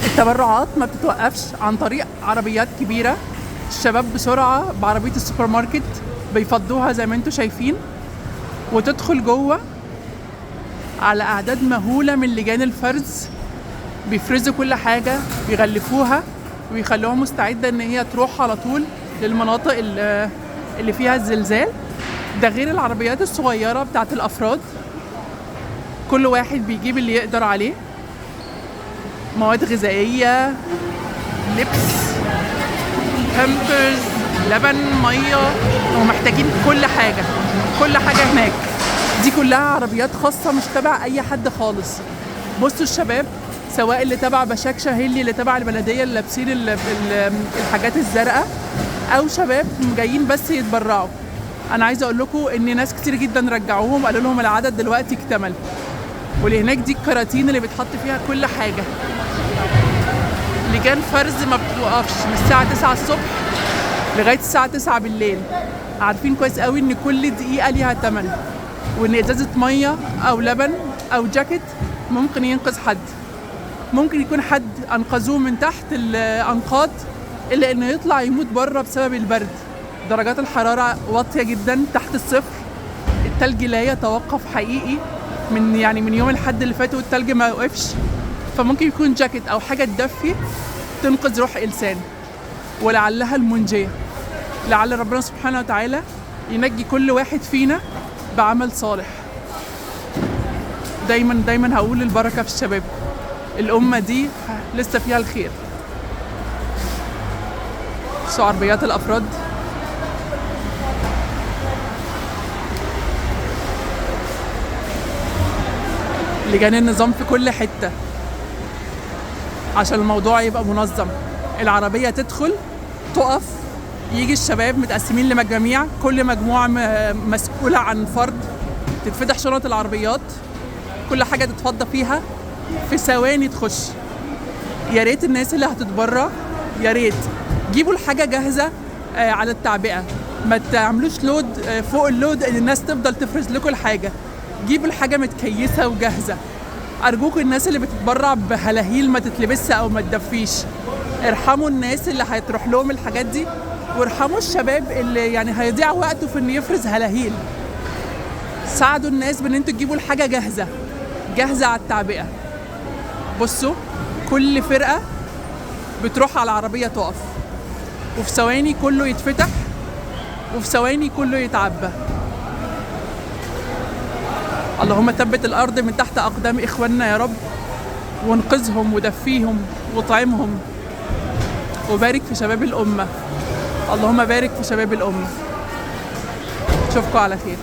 التبرعات ما بتتوقفش عن طريق عربيات كبيرة. الشباب بسرعة بعربية السوبر ماركت بيفضوها زي ما انتوا شايفين، وتدخل جوه على أعداد مهولة من لجان الفرز. بيفرزوا كل حاجة، بيغلفوها ويخلوها مستعدة ان هي تروح على طول للمناطق اللي فيها الزلزال. ده غير العربيات الصغيرة بتاعت الأفراد، كل واحد بيجيب اللي يقدر عليه، مواد غذائية، لبس، بامبرز، لبن، مية، ومحتاجين كل حاجة. كل حاجة هناك دي كلها عربيات خاصة مش تبع أي حد خالص. بصوا الشباب، سواء اللي تبع بشاك شاهيلي اللي تبع البلدية اللي لابسين الحاجات الزرقاء، أو شباب جايين بس يتبرعوا. أنا عايزة أقول لكم إن ناس كتير جدا رجعوهم، قالوا لهم العدد دلوقتي اكتمل. واللي هناك دي الكراتين اللي بتحط فيها كل حاجة. لجان فرز ما بتوقفش من الساعة 9 الصبح لغاية الساعة 9 بالليل. عارفين كويس قوي إن كل دقيقة ليها تمن، وإن إزازة مية أو لبن أو جاكيت ممكن ينقذ حد. ممكن يكون حد أنقذوه من تحت الأنقاض، إلا إنه يطلع يموت بره بسبب البرد. درجات الحرارة واطية جدا تحت الصفر. التلج لا يتوقف حقيقي من يوم الحد اللي فات والتلج ما وقفش. فممكن يكون جاكيت أو حاجة تدفي تنقذ روح إنسان، ولعلها المنجية. لعل ربنا سبحانه وتعالى ينجي كل واحد فينا بعمل صالح. دايما دايما هقول البركة في الشباب، الأمة دي لسه فيها الخير. شو عربيات الأفراد، لجان النظام في كل حتة عشان الموضوع يبقى منظم. العربية تدخل تقف، يجي الشباب متقسمين لمجاميع، كل مجموعة مسؤولة عن فرد. تتفتح شنط العربيات، كل حاجة تتفضى فيها في ثواني تخش. يا ريت الناس اللي هتتبرع يا ريت جيبوا الحاجة جاهزة على التعبئة، ما تعملوش لود فوق اللود ان الناس تفضل تفرز لكم الحاجة. جيبوا الحاجة متكيسة وجاهزة. أرجوكم الناس اللي بتتبرع بهلاهيل ما تتلبسها أو ما تدفيش. ارحموا الناس اللي هيتروح لهم الحاجات دي، وارحموا الشباب اللي هيضيع وقته في إنه يفرز هلاهيل. ساعدوا الناس بإن انتوا تجيبوا الحاجة جاهزة على التعبئة. بصوا، كل فرقة بتروح على العربية تقف، وفي ثواني كله يتفتح، وفي ثواني كله يتعبى. اللهم ثبت الأرض من تحت أقدام إخواننا يا رب، وانقذهم ودفيهم وطعمهم، وبارك في شباب الأمة. اللهم بارك في شباب الأمة. أشوفكم على خير.